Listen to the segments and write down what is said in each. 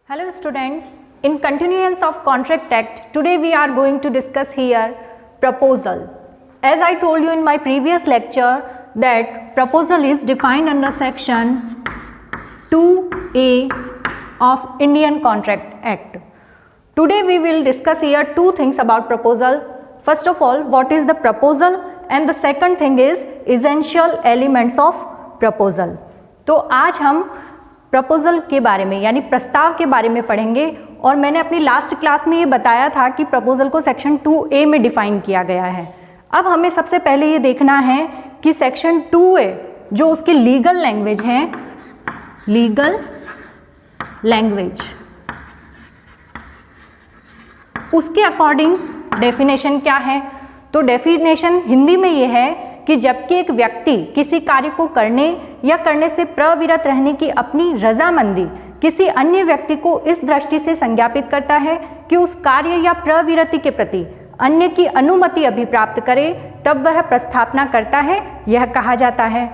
Hello students, in continuance of Contract Act, today we are going to discuss here proposal. As I told you in my previous lecture that proposal is defined under section 2A of Indian Contract Act. Today we will discuss here two things about proposal. First of all, what is the proposal, and the second thing is essential elements of proposal. तो आज हम proposal के बारे में यानी प्रस्ताव के बारे में पढ़ेंगे और मैंने अपनी लास्ट क्लास में ये बताया था कि प्रपोजल को सेक्शन 2A में डिफाइन किया गया है। अब हमें सबसे पहले ये देखना है कि सेक्शन 2A जो उसकी लीगल लैंग्वेज है, लीगल लैंग्वेज, उसके अकॉर्डिंग डेफिनेशन क्या है। तो डेफिनेशन हिंदी में ये है कि जबकि एक व्यक्ति किसी कार्य को करने या करने से प्रविरत रहने की अपनी रजामंदी किसी अन्य व्यक्ति को इस दृष्टि से संज्ञापित करता है कि उस कार्य या प्रविरति के प्रति अन्य की अनुमति अभिप्राप्त करे, तब वह प्रस्थापना करता है, यह कहा जाता है।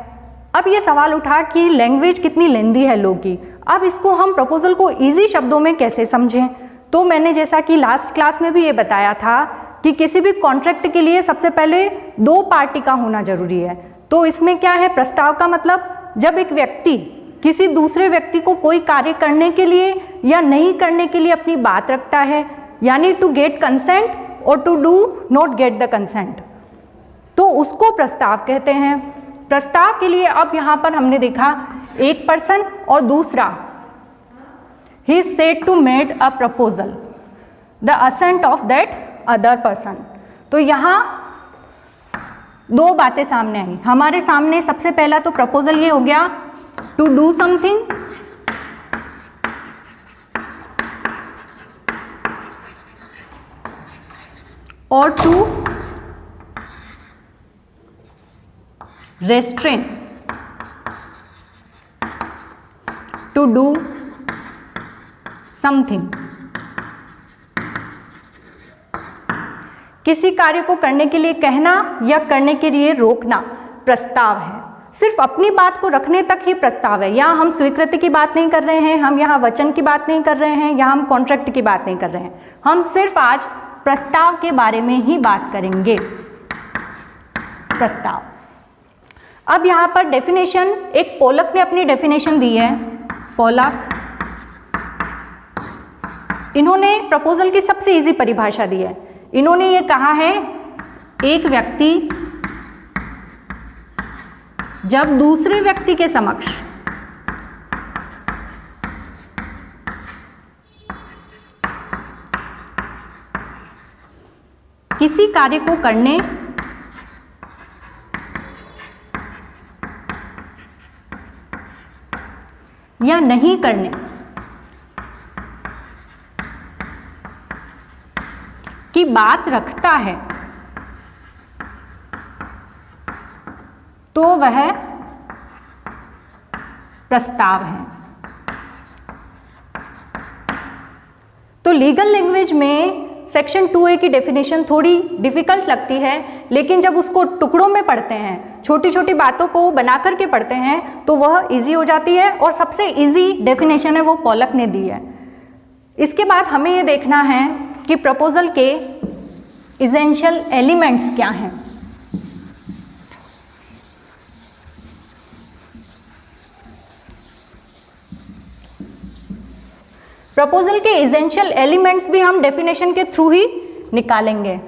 अब ये सवाल उठा कि लैंग्वेज कितनी लेंदी है लॉ की, अब इसको हम प्रपोजल को इजी शब्दों में कैसे समझें। तो मैंने जैसा कि लास्ट क्लास में भी ये बताया था कि किसी भी कॉन्ट्रैक्ट के लिए सबसे पहले दो पार्टी का होना जरूरी है। तो इसमें क्या है, प्रस्ताव का मतलब जब एक व्यक्ति किसी दूसरे व्यक्ति को कोई कार्य करने के लिए या नहीं करने के लिए अपनी बात रखता है, यानी टू गेट कंसेंट और to do not get the consent, तो उसको प्रस्ताव कहते हैं। प्रस्ताव के लिए अब यहाँ पर हमने देखा एक पर्सन और दूसरा, he is said to made a proposal, the assent of that other person। तो यहाँ दो बातें सामने आई हमारे सामने। सबसे पहला तो प्रपोजल ये हो गया टू डू समथिंग, और to restrain, to do something. किसी कार्य को करने के लिए कहना या करने के लिए रोकना प्रस्ताव है। सिर्फ अपनी बात को रखने तक ही प्रस्ताव है। यहाँ हम स्वीकृति की बात नहीं कर रहे हैं, हम यहाँ वचन की बात नहीं कर रहे हैं, यहाँ हम कॉन्ट्रैक्ट की बात नहीं कर रहे हैं, हम सिर्फ आज प्रस्ताव के बारे में ही बात करेंगे। प्रस्ताव। अब यहाँ पर डेफिनेशन एक पोलक ने अपनी डेफिनेशन दी है। पोलक, इन्होंने प्रपोजल की सबसे इजी परिभाषा दी है। इन्होंने ये कहा है एक व्यक्ति जब दूसरे व्यक्ति के समक्ष किसी कार्य को करने या नहीं करने की बात रखता है, तो वह प्रस्ताव है। तो लीगल लैंग्वेज में सेक्शन 2A की डेफिनेशन थोड़ी डिफिकल्ट लगती है, लेकिन जब उसको टुकड़ों में पढ़ते हैं, छोटी छोटी बातों को बना करके पढ़ते हैं, तो वह इजी हो जाती है। और सबसे इजी डेफिनेशन है वो पोलक ने दी है। इसके बाद हमें ये देखना है कि प्रपोजल के एसेंशियल एलिमेंट्स क्या हैं। प्रपोजल के एसेंशियल एलिमेंट्स भी हम डेफिनेशन के थ्रू ही निकालेंगे।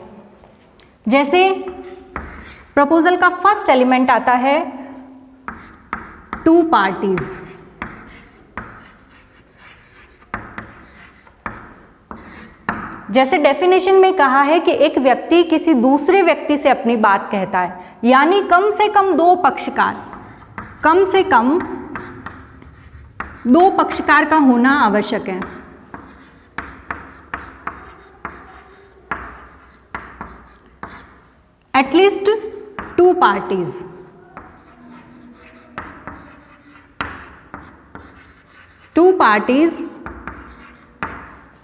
जैसे प्रपोजल का फर्स्ट एलिमेंट आता है टू पार्टीज। जैसे डेफिनेशन में कहा है कि एक व्यक्ति किसी दूसरे व्यक्ति से अपनी बात कहता है, यानी कम से कम दो पक्षकार, कम से कम दो पक्षकार का होना आवश्यक है। At least two parties. Two parties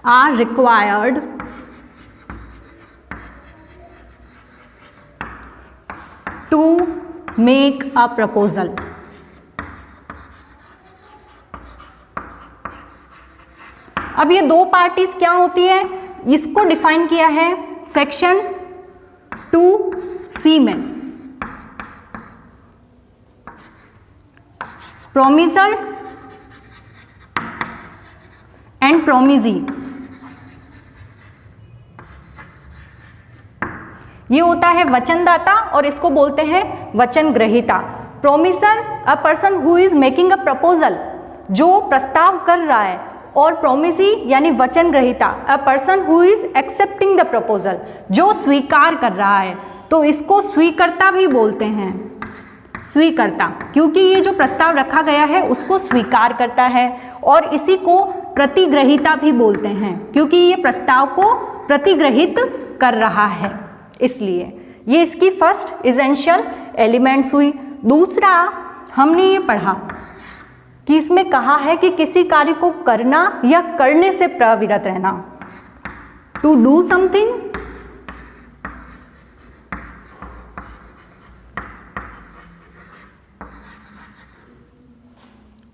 are required to make a proposal। अब ये दो पार्टीज क्या होती है, इसको डिफाइन किया है सेक्शन 2C में, प्रोमिसर एंड प्रोमिजी। ये होता है वचनदाता और इसको बोलते हैं वचन ग्रहीता। Promisor a person who is making a proposal, जो प्रस्ताव कर रहा है, और प्रोमिसी यानी वचन ग्रहीता a person who is accepting the proposal, जो स्वीकार कर रहा है। तो इसको स्वीकर्ता भी बोलते हैं, स्वीकर्ता, क्योंकि ये जो प्रस्ताव रखा गया है उसको स्वीकार करता है। और इसी को प्रतिग्रहीता भी बोलते हैं, क्योंकि ये प्रस्ताव को प्रतिग्रहित कर रहा है, इसलिए ये इसकी फर्स्ट एसेंशियल एलिमेंट्स हुई। दूसरा हमने ये पढ़ा कि इसमें कहा है कि किसी कार्य को करना या करने से प्रविरत रहना, टू डू समथिंग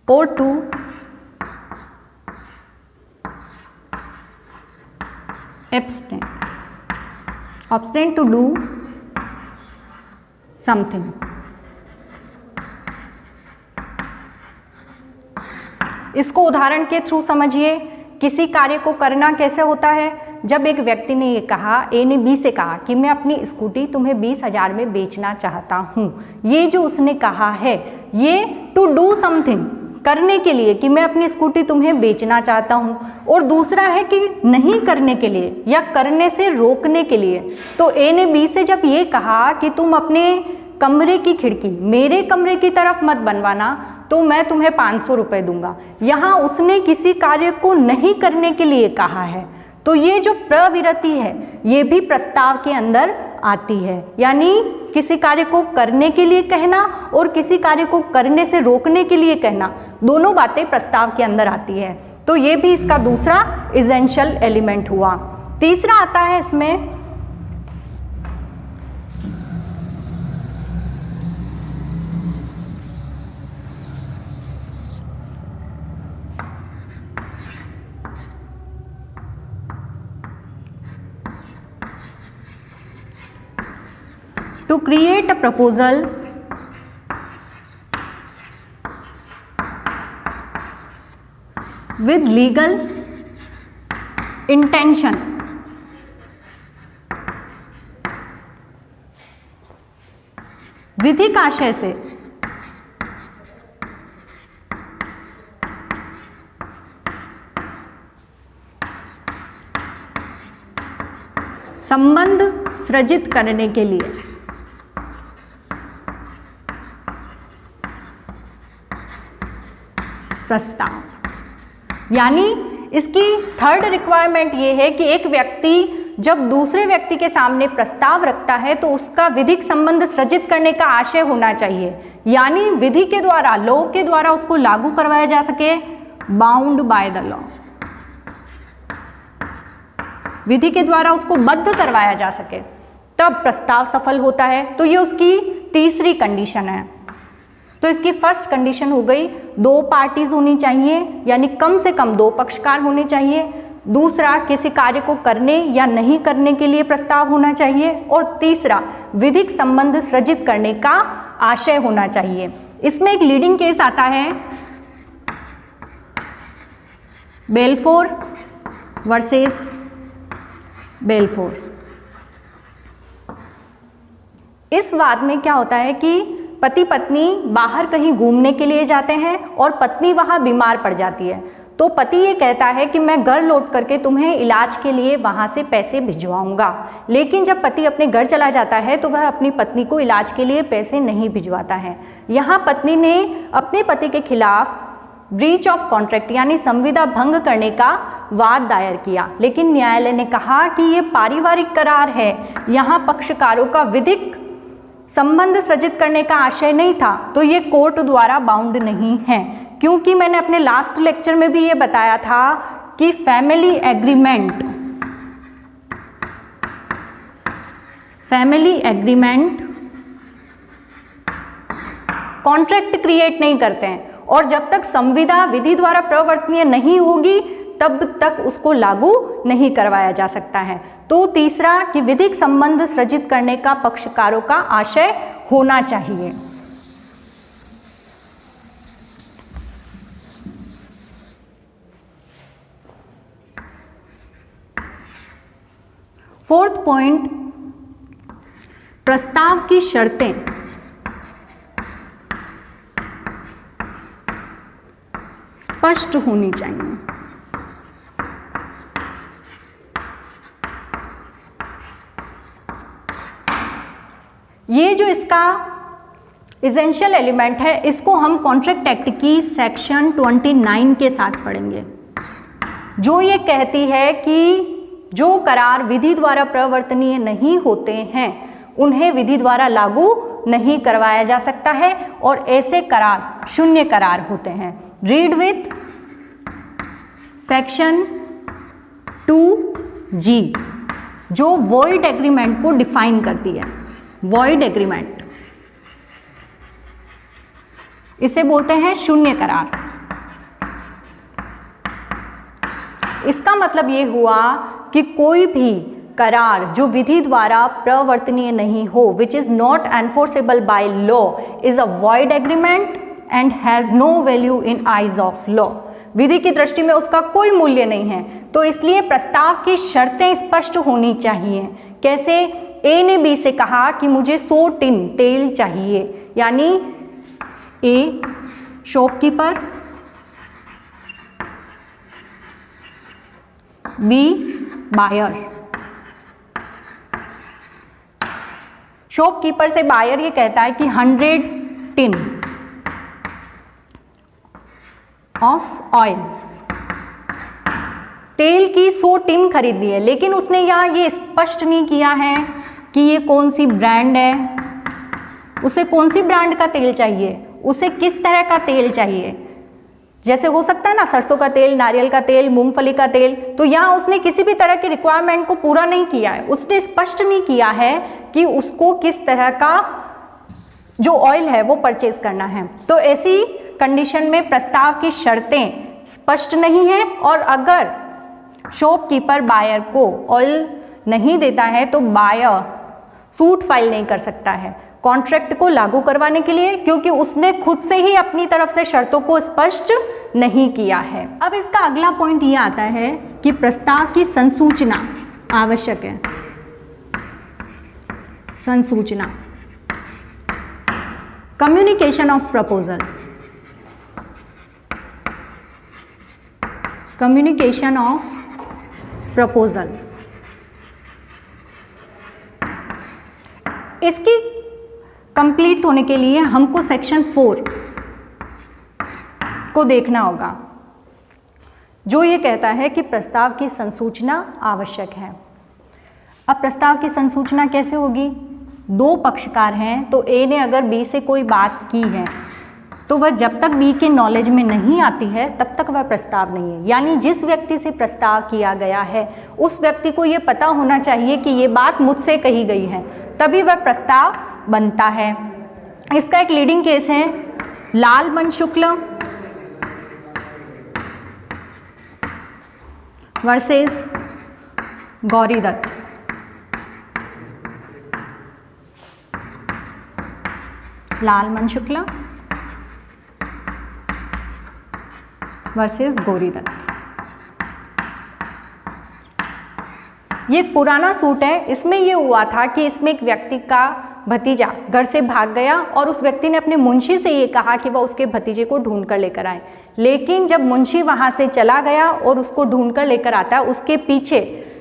और to abstain, abstain to do something। इसको उदाहरण के थ्रू समझिए। किसी कार्य को करना कैसे होता है, जब एक व्यक्ति ने ये कहा, ए ने बी से कहा कि मैं अपनी स्कूटी तुम्हें 20,000 में बेचना चाहता हूँ। ये जो उसने कहा है ये टू डू समथिंग, करने के लिए, कि मैं अपनी स्कूटी तुम्हें बेचना चाहता हूँ। और दूसरा है कि नहीं करने के लिए या करने से रोकने के लिए। तो ए ने बी से जब ये कहा कि तुम अपने कमरे की खिड़की मेरे कमरे की तरफ मत बनवाना, तो मैं तुम्हें 500 रुपये दूंगा। यहाँ उसने किसी कार्य को नहीं करने के लिए कहा है। तो ये जो प्रविरति है ये भी प्रस्ताव के अंदर आती है, यानी किसी कार्य को करने के लिए कहना और किसी कार्य को करने से रोकने के लिए कहना, दोनों बातें प्रस्ताव के अंदर आती है। तो ये भी इसका दूसरा एसेंशियल एलिमेंट हुआ। तीसरा आता है इसमें to create a proposal with legal intention। विधिक आशय से संबंध सृजित करने के लिए प्रस्ताव। यानी इसकी थर्ड रिक्वायरमेंट ये है कि एक व्यक्ति जब दूसरे व्यक्ति के सामने प्रस्ताव रखता है तो उसका विधिक संबंध सृजित करने का आशय होना चाहिए, यानी विधि के द्वारा, लॉ के द्वारा उसको लागू करवाया जा सके, बाउंड बाय द लॉ, विधि के द्वारा उसको बद्ध करवाया जा सके, तब प्रस्ताव सफल होता है। तो ये उसकी तीसरी कंडीशन है। तो इसकी फर्स्ट कंडीशन हो गई, दो पार्टीज होनी चाहिए, यानी कम से कम दो पक्षकार होने चाहिए। दूसरा, किसी कार्य को करने या नहीं करने के लिए प्रस्ताव होना चाहिए। और तीसरा, विधिक संबंध सृजित करने का आशय होना चाहिए। इसमें एक लीडिंग केस आता है बेलफोर वर्सेस बेलफोर। इस वाद में क्या होता है कि पति पत्नी बाहर कहीं घूमने के लिए जाते हैं और पत्नी वहां बीमार पड़ जाती है। तो पति ये कहता है कि मैं घर लौट करके तुम्हें इलाज के लिए वहां से पैसे भिजवाऊंगा। लेकिन जब पति अपने घर चला जाता है तो वह अपनी पत्नी को इलाज के लिए पैसे नहीं भिजवाता है। यहाँ पत्नी ने अपने पति के खिलाफ ब्रीच ऑफ कॉन्ट्रैक्ट यानी संविदा भंग करने का वाद दायर किया, लेकिन न्यायालय ने कहा कि ये पारिवारिक करार है, यहाँ पक्षकारों का विधिक संबंध सृजित करने का आशय नहीं था, तो ये कोर्ट द्वारा बाउंड नहीं है। क्योंकि मैंने अपने लास्ट लेक्चर में भी ये बताया था कि फैमिली एग्रीमेंट कॉन्ट्रैक्ट क्रिएट नहीं करते हैं, और जब तक संविदा विधि द्वारा प्रवर्तनीय नहीं होगी तब तक उसको लागू नहीं करवाया जा सकता है। तो तीसरा कि विधिक संबंध सृजित करने का पक्षकारों का आशय होना चाहिए। फोर्थ पॉइंट, प्रस्ताव की शर्तें स्पष्ट होनी चाहिए। ये जो इसका एसेंशियल एलिमेंट है, इसको हम कॉन्ट्रैक्ट एक्ट की सेक्शन 29 के साथ पढ़ेंगे, जो ये कहती है कि जो करार विधि द्वारा प्रवर्तनीय नहीं होते हैं उन्हें विधि द्वारा लागू नहीं करवाया जा सकता है और ऐसे करार शून्य करार होते हैं। रीड विथ सेक्शन 2G जो वॉइड एग्रीमेंट को डिफाइन करती है। वॉइड एग्रीमेंट, इसे बोलते हैं शून्य करार। इसका मतलब ये हुआ कि कोई भी करार जो विधि द्वारा प्रवर्तनीय नहीं हो, which is not enforceable by law, is a void agreement and has no value in eyes of law. विधि की दृष्टि में उसका कोई मूल्य नहीं है। तो इसलिए प्रस्ताव की शर्तें स्पष्ट होनी चाहिए। कैसे? ए ने बी से कहा कि मुझे 100 टिन तेल चाहिए, यानी A shopkeeper, B buyer. Shopkeeper से बायर ये कहता है कि 100 टिन ऑफ ऑयल, तेल की 100 टिन खरीदी है, लेकिन उसने यहाँ ये स्पष्ट नहीं किया है कि ये कौन सी ब्रांड है, उसे कौन सी ब्रांड का तेल चाहिए, उसे किस तरह का तेल चाहिए। जैसे हो सकता है ना, सरसों का तेल, नारियल का तेल, मूंगफली का तेल। तो यहाँ उसने किसी भी तरह की रिक्वायरमेंट को पूरा नहीं किया है। उसने स्पष्ट नहीं किया है कि उसको किस तरह का जो ऑयल है वो परचेज करना है। तो ऐसी कंडीशन में प्रस्ताव की शर्तें स्पष्ट नहीं है, और अगर शॉपकीपर बायर को ऑयल नहीं देता है तो बायर सूट फाइल नहीं कर सकता है कॉन्ट्रैक्ट को लागू करवाने के लिए, क्योंकि उसने खुद से ही अपनी तरफ से शर्तों को स्पष्ट नहीं किया है। अब इसका अगला पॉइंट ये आता है कि प्रस्ताव की संसूचना आवश्यक है। संसूचना, communication of proposal, communication of proposal, इसकी कंप्लीट होने के लिए हमको सेक्शन 4 को देखना होगा, जो ये कहता है कि प्रस्ताव की संसूचना आवश्यक है। अब प्रस्ताव की संसूचना कैसे होगी? 2 पक्षकार हैं, तो ए ने अगर बी से कोई बात की है तो वह जब तक बी के नॉलेज में नहीं आती है तब तक वह प्रस्ताव नहीं है। यानी जिस व्यक्ति से प्रस्ताव किया गया है उस व्यक्ति को ये पता होना चाहिए कि ये बात मुझसे कही गई है, तभी वह प्रस्ताव बनता है। इसका एक लीडिंग केस है लालमन शुक्ल वर्सेस गौरी दत्त। लालमन शुक्ला वर्सेस गौरी दत्त। ये एक पुराना सूट है। इसमें ये हुआ था कि इसमें एक व्यक्ति का भतीजा घर से भाग गया और उस व्यक्ति ने अपने मुंशी से ये कहा कि वह उसके भतीजे को ढूंढ कर लेकर आए। लेकिन जब मुंशी वहाँ से चला गया और उसको ढूंढ कर लेकर आता है, उसके पीछे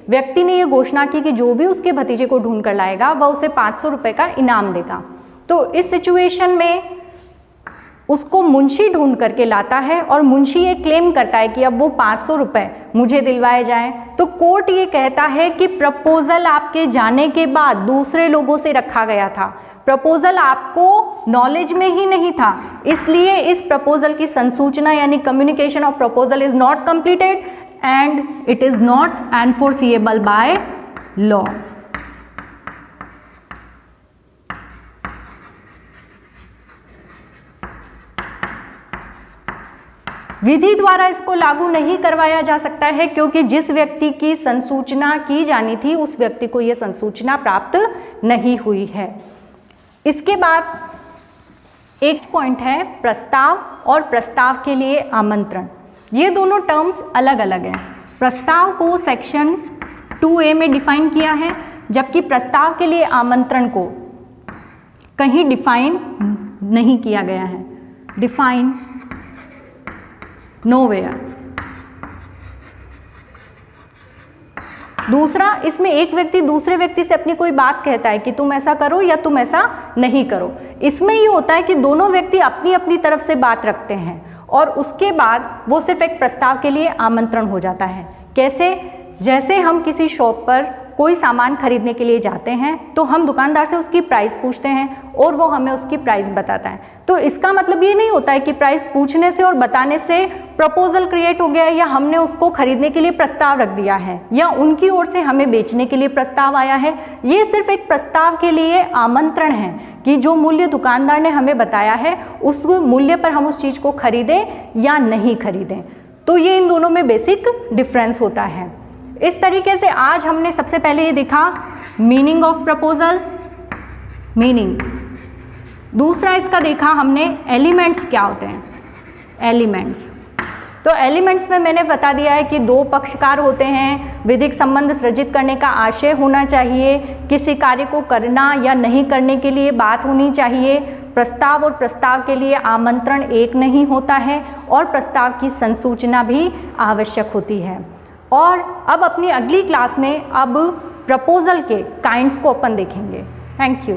व्यक्ति ने ये घोषणा की कि जो भी उसके भतीजे को ढूंढ कर लाएगा वह उसे 500 रुपये का इनाम देगा। तो इस सिचुएशन में उसको मुंशी ढूंढ करके लाता है और मुंशी ये क्लेम करता है कि अब वो 500 रुपये मुझे दिलवाए जाएं। तो कोर्ट ये कहता है कि प्रपोजल आपके जाने के बाद दूसरे लोगों से रखा गया था, प्रपोजल आपको नॉलेज में ही नहीं था, इसलिए इस प्रपोजल की संसूचना यानी communication of proposal is not completed and it is not enforceable by law. विधि द्वारा इसको लागू नहीं करवाया जा सकता है, क्योंकि जिस व्यक्ति की संसूचना की जानी थी उस व्यक्ति को यह संसूचना प्राप्त नहीं हुई है। इसके बाद एक पॉइंट है प्रस्ताव और प्रस्ताव के लिए आमंत्रण। ये दोनों टर्म्स अलग अलग हैं। प्रस्ताव को सेक्शन 2A में डिफाइन किया है, जबकि प्रस्ताव के लिए आमंत्रण को कहीं डिफाइन नहीं किया गया है। Define nowhere. दूसरा, इसमें एक व्यक्ति दूसरे व्यक्ति से अपनी कोई बात कहता है कि तुम ऐसा करो या तुम ऐसा नहीं करो। इसमें ये होता है कि दोनों व्यक्ति अपनी अपनी तरफ से बात रखते हैं और उसके बाद वो सिर्फ एक प्रस्ताव के लिए आमंत्रण हो जाता है। कैसे? जैसे हम किसी शॉप पर कोई सामान खरीदने के लिए जाते हैं तो हम दुकानदार से उसकी प्राइस पूछते हैं और वो हमें उसकी प्राइस बताता है। तो इसका मतलब ये नहीं होता है कि प्राइस पूछने से और बताने से प्रपोजल क्रिएट हो गया है या हमने उसको खरीदने के लिए प्रस्ताव रख दिया है या उनकी ओर से हमें बेचने के लिए प्रस्ताव आया है। ये सिर्फ एक प्रस्ताव के लिए आमंत्रण है कि जो मूल्य दुकानदार ने हमें बताया है उस मूल्य पर हम उस चीज़ को खरीदें या नहीं खरीदें। तो ये इन दोनों में बेसिक डिफरेंस होता है। इस तरीके से आज हमने सबसे पहले ये देखा मीनिंग ऑफ प्रपोजल, मीनिंग। दूसरा इसका देखा हमने एलिमेंट्स क्या होते हैं, एलिमेंट्स। तो एलिमेंट्स में मैंने बता दिया है कि दो पक्षकार होते हैं, विधिक संबंध सृजित करने का आशय होना चाहिए, किसी कार्य को करना या नहीं करने के लिए बात होनी चाहिए, प्रस्ताव और प्रस्ताव के लिए आमंत्रण एक नहीं होता है और प्रस्ताव की संसूचना भी आवश्यक होती है। और अब अपनी अगली क्लास में अब प्रपोजल के काइंड्स को अपन देखेंगे। Thank you.